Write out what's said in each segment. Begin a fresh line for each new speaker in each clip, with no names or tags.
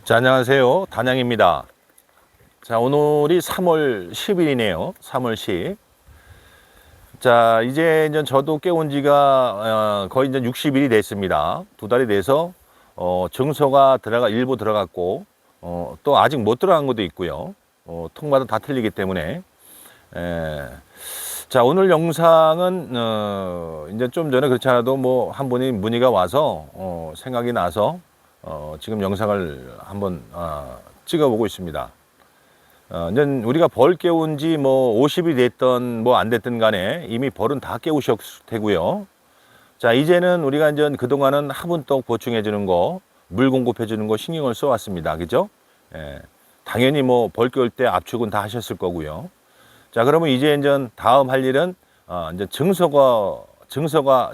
자, 안녕하세요. 단양입니다. 자, 오늘이 3월 10일이네요. 3월 10일. 자, 이제 저도 깨운 지가 거의 이제 60일이 됐습니다. 2달이 돼서 증서가 일부 들어갔고 또 아직 못 들어간 것도 있고요. 통마다 다 틀리기 때문에. 자, 오늘 영상은 이제 좀 전에 그렇지 않아도 뭐 한 분이 문의가 와서 생각이 나서 지금 영상을 한번 찍어보고 있습니다. 이제 우리가 벌 깨운 지 뭐 50이 됐던 뭐 안 됐든 간에 이미 벌은 다 깨우셨을 테고요. 자, 이제는 우리가 이제 그동안은 화분떡 보충해 주는 거, 물 공급해 주는 거 신경을 써 왔습니다. 그죠? 당연히 뭐 벌 깨울 때 압축은 다 하셨을 거고요. 자, 그러면 이제 다음 할 일은 이제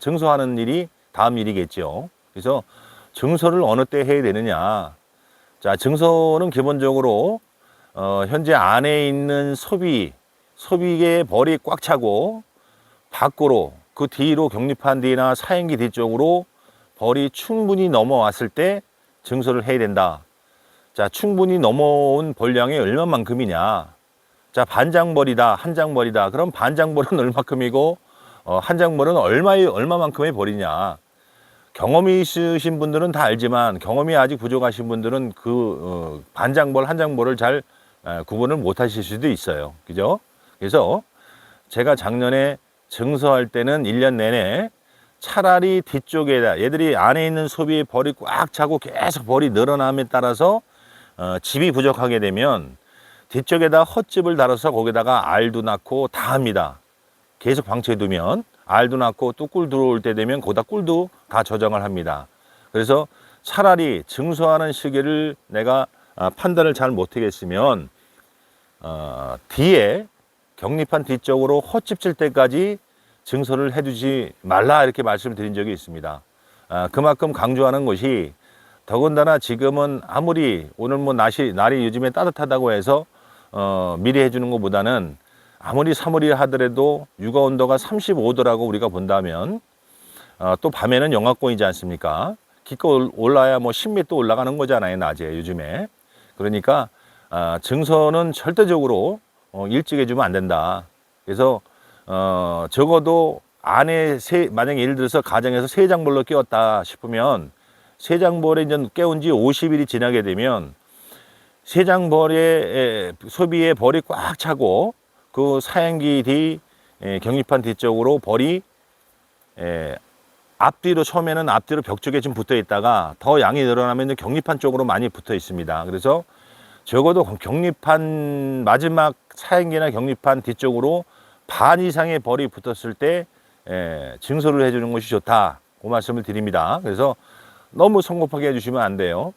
증서하는 일이 다음 일이겠죠. 그래서 증서를 어느 때 해야 되느냐. 자, 기본적으로 현재 안에 있는 소비의 벌이 꽉 차고 밖으로 그 뒤로 격립한 뒤나 사행기 뒤쪽으로 벌이 충분히 넘어왔을 때 증서를 해야 된다. 자, 충분히 넘어온 벌량이 얼마만큼이냐. 자, 반장벌이다, 한장벌이다. 그럼 반장벌은 얼마큼이고 한장벌은 얼마만큼의 벌이냐. 경험이 있으신 분들은 다 알지만 경험이 아직 부족하신 분들은 그 반장벌, 한장벌을 잘 구분을 못 하실 수도 있어요. 그죠? 그래서 제가 작년에 증서할 때는 1년 내내 차라리 뒤쪽에다 얘들이 안에 있는 소비의 벌이 꽉 차고 계속 벌이 늘어남에 따라서 집이 부족하게 되면 뒤쪽에다 헛집을 달아서 거기다가 알도 낳고 다 합니다. 계속 방치해 두면 알도 낳고 또 꿀 들어올 때 되면 거기다 꿀도 다 저장을 합니다. 그래서 차라리 증서하는 시기를 내가 판단을 잘 못하겠으면 뒤에 격립한 뒤쪽으로 헛집 칠 때까지 증서를 해두지 말라 이렇게 말씀을 드린 적이 있습니다. 그만큼 강조하는 것이 더군다나 지금은 아무리 오늘 뭐 날이 요즘에 따뜻하다고 해서 미리 해주는 것보다는 아무리 3월이라 하더라도 육아 온도가 35도라고 우리가 본다면 또 밤에는 영하권이지 않습니까? 기껏 올라야 뭐 10m 올라가는 거잖아요, 낮에 요즘에. 그러니까 증서는 절대적으로 일찍 해주면 안 된다. 그래서 적어도 안에 만약에 예를 들어서 가정에서 세 장벌로 깨웠다 싶으면 세 장벌에 이제 깨운 지 50일이 지나게 되면 세 장벌의 소비의 벌이 꽉 차고 그 사행기 뒤 격립한 뒤쪽으로 벌이 처음에는 앞뒤로 벽 쪽에 좀 붙어 있다가 더 양이 늘어나면 격립판 쪽으로 많이 붙어 있습니다. 그래서 적어도 격립판 마지막 사행기나 격립판 뒤쪽으로 반 이상의 벌이 붙었을 때 증서를 해주는 것이 좋다. 그 말씀을 드립니다. 그래서 너무 성급하게 해주시면 안 돼요.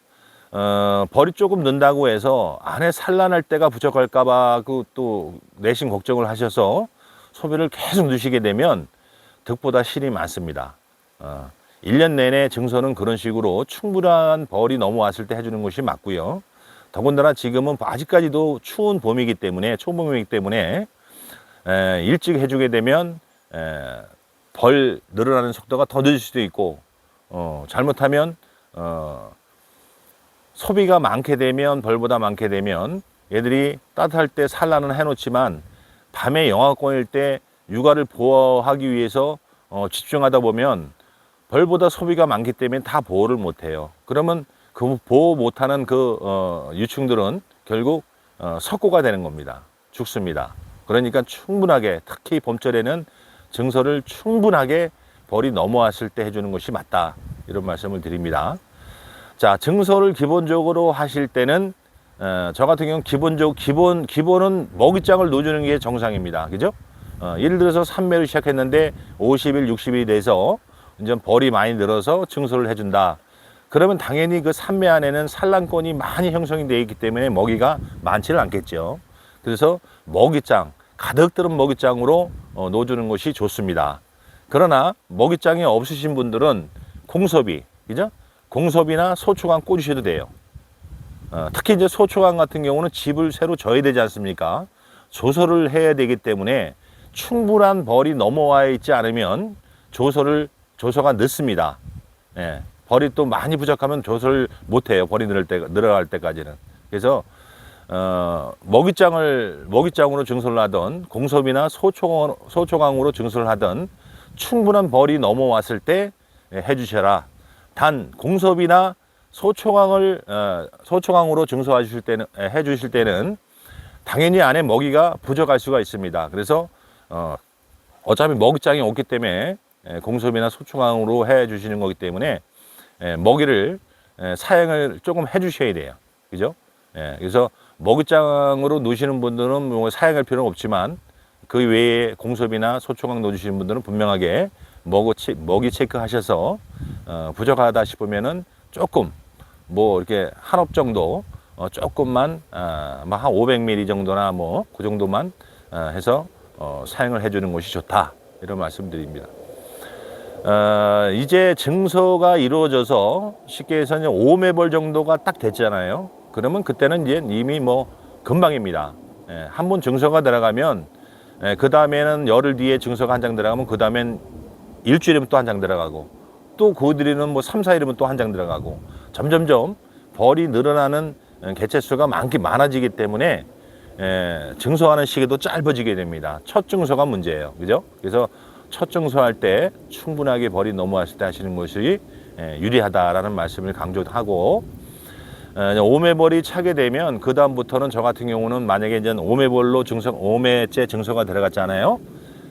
벌이 조금 는다고 해서 안에 산란할 때가 부족할까봐 또 내심 걱정을 하셔서 소비를 계속 넣으시게 되면 득보다 실이 많습니다. 1년 내내 증서는 그런 식으로 충분한 벌이 넘어왔을 때 해주는 것이 맞고요. 더군다나 지금은 아직까지도 추운 봄이기 때문에 초봄이기 때문에 일찍 해주게 되면 벌 늘어나는 속도가 더 늦을 수도 있고 잘못하면 소비가 많게 되면 벌보다 많게 되면 얘들이 따뜻할 때 산란은 해놓지만 밤에 영하권일 때 육아를 보호하기 위해서 집중하다 보면 벌보다 소비가 많기 때문에 다 보호를 못해요. 그러면 그 보호 못하는 유충들은 결국 석고가 되는 겁니다. 죽습니다. 그러니까 충분하게 특히 봄철에는 증서를 충분하게 벌이 넘어왔을 때 해주는 것이 맞다. 이런 말씀을 드립니다. 자, 증서를 기본적으로 하실 때는 저 같은 경우는 기본은 먹이장을 넣어주는 게 정상입니다. 그죠? 예를 들어서 3매를 시작했는데 50일, 60일이 돼서 이제 벌이 많이 늘어서 증서를 해준다. 그러면 당연히 그 3매 안에는 산란권이 많이 형성이 되어 있기 때문에 먹이가 많지는 않겠죠. 그래서 가득 들은 먹이장으로 넣어주는 것이 좋습니다. 그러나 먹이장이 없으신 분들은 공섭이, 그죠? 공섭이나 소초강 꽂으셔도 돼요. 특히 이제 소초강 같은 경우는 집을 새로 져야 되지 않습니까? 조설을 해야 되기 때문에 충분한 벌이 넘어와 있지 않으면 조서가 늦습니다. 벌이 또 많이 부족하면 조설 못해요. 벌이 늘어갈 때까지는. 그래서 먹이장으로 증설을 하던 공섭이나 소초강으로 증설을 하던 충분한 벌이 넘어왔을 때 해주셔라. 단 공섭이나 소초강으로 해주실 때는 당연히 안에 먹이가 부족할 수가 있습니다. 그래서 어차피 먹이장이 없기 때문에 공섭이나 소초강으로 해주시는 거기 때문에 먹이를 사용을 조금 해주셔야 돼요. 그죠? 그래서 먹이장으로 놓으시는 분들은 뭐 사용할 필요는 없지만 그 외에 공섭이나 소초강 넣어주시는 분들은 분명하게 먹이 체크하셔서 부족하다 싶으면은 조금 뭐 이렇게 한 옵 정도 조금만 한 500ml 정도나 뭐 그 정도만 해서 사용을 해주는 것이 좋다 이런 말씀드립니다. 이제 증서가 이루어져서 쉽게 해서 5매벌 정도가 딱 됐잖아요. 그러면 그때는 이제 이미 뭐 금방입니다. 한 번 증서가 들어가면 그 다음에는 열흘 뒤에 증서가 한 장 들어가면 그 다음엔 일주일이면 또 한 장 들어가고 또 그 뒤에는 뭐 3, 4일이면 또 한 장 들어가고 점점점 벌이 늘어나는 개체수가 많아지기 때문에 증서하는 시기도 짧아지게 됩니다. 첫 증서가 문제예요. 그죠? 그래서 첫 증서할 때 충분하게 벌이 넘어왔을 때 하시는 것이 유리하다라는 말씀을 강조하고 5매벌이 차게 되면 그 다음부터는 저 같은 경우는 만약에 이제 5매째 증서가 들어갔잖아요.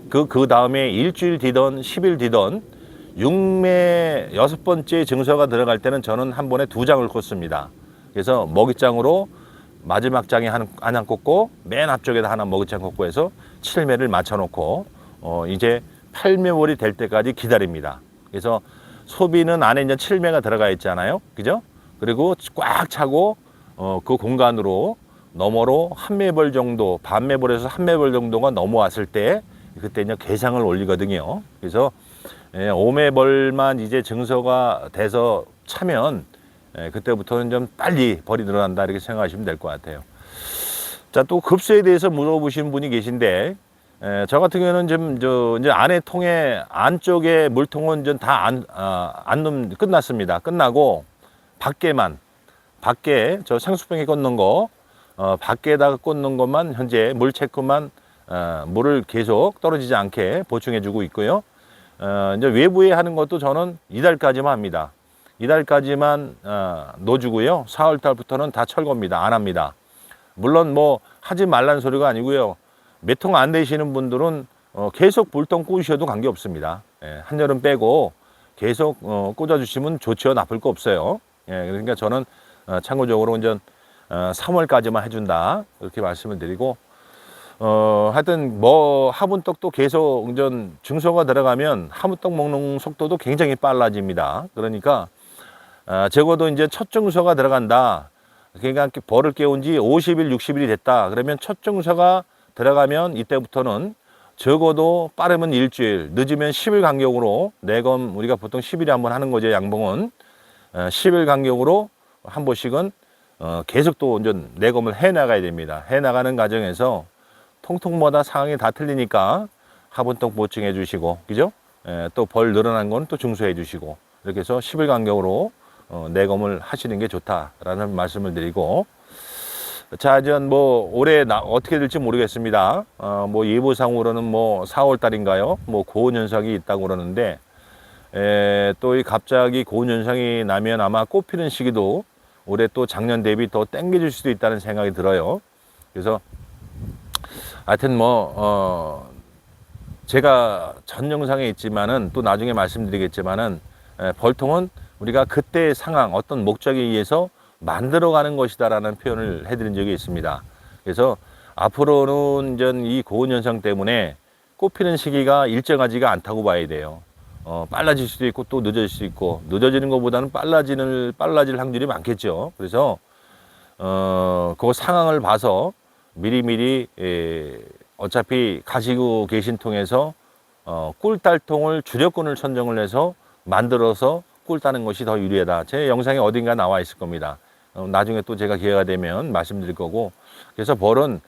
그 다음에 일주일 뒤던 10일 뒤던 6매 6번째 증서가 들어갈 때는 저는 한 번에 2장을 꽂습니다. 그래서 먹이장으로 마지막 장에 하나 꽂고 맨 앞쪽에다 하나 먹이장 꽂고 해서 7매를 맞춰놓고 이제 8매월이 될 때까지 기다립니다. 그래서 소비는 안에 이제 7매가 들어가 있잖아요. 그죠? 그리고 꽉 차고 그 공간으로 너머로 한 매벌 정도, 반 매벌에서 한 매벌 정도가 넘어왔을 때 그때 이제 개상을 올리거든요. 그래서 5매벌만 이제 증서가 돼서 차면 그때부터는 좀 빨리 벌이 늘어난다 이렇게 생각하시면 될 것 같아요. 자, 또 급수에 대해서 물어보시는 분이 계신데 저 같은 경우는 이제 안에 통에 안쪽에 물통은 좀 다 끝났습니다. 끝나고 밖에 저 생수병에 꽂는 거 밖에다가 꽂는 것만 현재 물 체크만 물을 계속 떨어지지 않게 보충해 주고 있고요. 이제 외부에 하는 것도 저는 이달까지만 합니다. 이달까지만 넣어주고요. 4월 달부터는 다 철거입니다. 안 합니다. 물론 뭐 하지 말라는 소리가 아니고요. 몇 통 안 되시는 분들은 계속 물통 꽂으셔도 관계 없습니다. 한여름 빼고 계속 꽂아주시면 좋죠. 나쁠 거 없어요. 그러니까 저는 참고적으로 이제 3월까지만 해준다 이렇게 말씀을 드리고 하여튼 뭐 화분떡도 계속 증서가 들어가면 화분떡 먹는 속도도 굉장히 빨라집니다. 그러니까 적어도 이제 첫 증서가 들어간다. 그러니까 벌을 깨운 지 50일, 60일이 됐다. 그러면 첫 증서가 들어가면 이때부터는 적어도 빠르면 일주일, 늦으면 10일 간격으로 내검 우리가 보통 10일에 한번 하는 거죠. 양봉은 10일 간격으로 한 번씩은 계속 또 이제 내검을 해 나가야 됩니다. 해 나가는 과정에서 통통마다 상황이 다 틀리니까 화분떡 보충해 주시고, 그죠? 또 벌 늘어난 건 또 증수해 주시고, 이렇게 해서 10일 간격으로 내검을 하시는 게 좋다라는 말씀을 드리고, 자, 이제 뭐 올해 어떻게 될지 모르겠습니다. 뭐 예보상으로는 뭐 4월 달인가요? 뭐 고온 현상이 있다고 그러는데, 또 이 갑자기 고온 현상이 나면 아마 꽃 피는 시기도 올해 또 작년 대비 더 땡겨질 수도 있다는 생각이 들어요. 그래서 하여튼 뭐 제가 전 영상에 있지만은 또 나중에 말씀드리겠지만은 벌통은 우리가 그때의 상황, 어떤 목적에 의해서 만들어가는 것이다라는 표현을 해드린 적이 있습니다. 그래서 앞으로는 이제 이 고온 현상 때문에 꽃 피는 시기가 일정하지가 않다고 봐야 돼요. 빨라질 수도 있고 또 늦어질 수도 있고, 늦어지는 것보다는 빨라질 확률이 많겠죠. 그래서 그 상황을 봐서 미리미리 어차피 가지고 계신 통에서 꿀딸통을 주력권을 선정을 해서 만들어서 꿀 따는 것이 더 유리하다. 제 영상에 어딘가 나와 있을 겁니다. 나중에 또 제가 기회가 되면 말씀드릴 거고, 그래서 벌은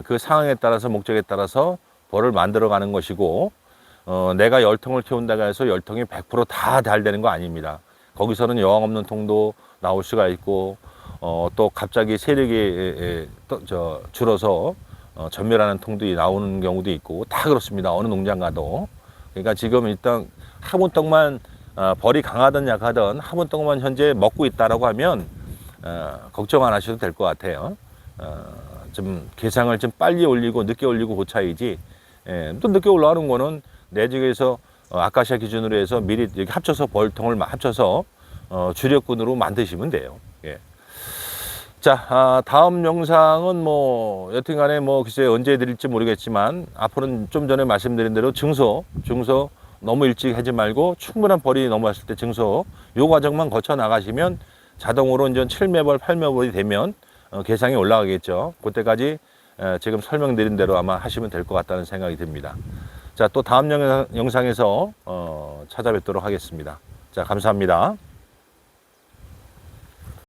그 상황에 따라서 목적에 따라서 벌을 만들어 가는 것이고, 내가 10통을 키운다고 해서 10통이 100% 다 잘 되는 거 아닙니다. 거기서는 여왕 없는 통도 나올 수가 있고, 또 갑자기 세력이 줄어서 전멸하는 통도 나오는 경우도 있고, 다 그렇습니다. 어느 농장 가도. 그러니까 지금 일단 화분떡만 벌이 강하든 약하든 화분떡만 현재 먹고 있다라고 하면 걱정 안 하셔도 될 것 같아요. 좀 개상을 좀 빨리 올리고 늦게 올리고 그 차이지. 또 늦게 올라가는 거는 내 지역에서 아카시아 기준으로 해서 미리 여기 합쳐서 벌통을 합쳐서 주력군으로 만드시면 돼요. 예. 자, 다음 영상은 뭐 여튼간에 뭐 글쎄 언제 드릴지 모르겠지만 앞으로는 좀 전에 말씀드린 대로 증소 너무 일찍 하지 말고 충분한 벌이 넘어왔을 때 증소 요 과정만 거쳐 나가시면 자동으로 이제 7매벌, 8매벌이 되면 개상이 올라가겠죠. 그때까지 지금 설명드린 대로 아마 하시면 될 것 같다는 생각이 듭니다. 자, 또 다음 영상에서 찾아뵙도록 하겠습니다. 자, 감사합니다.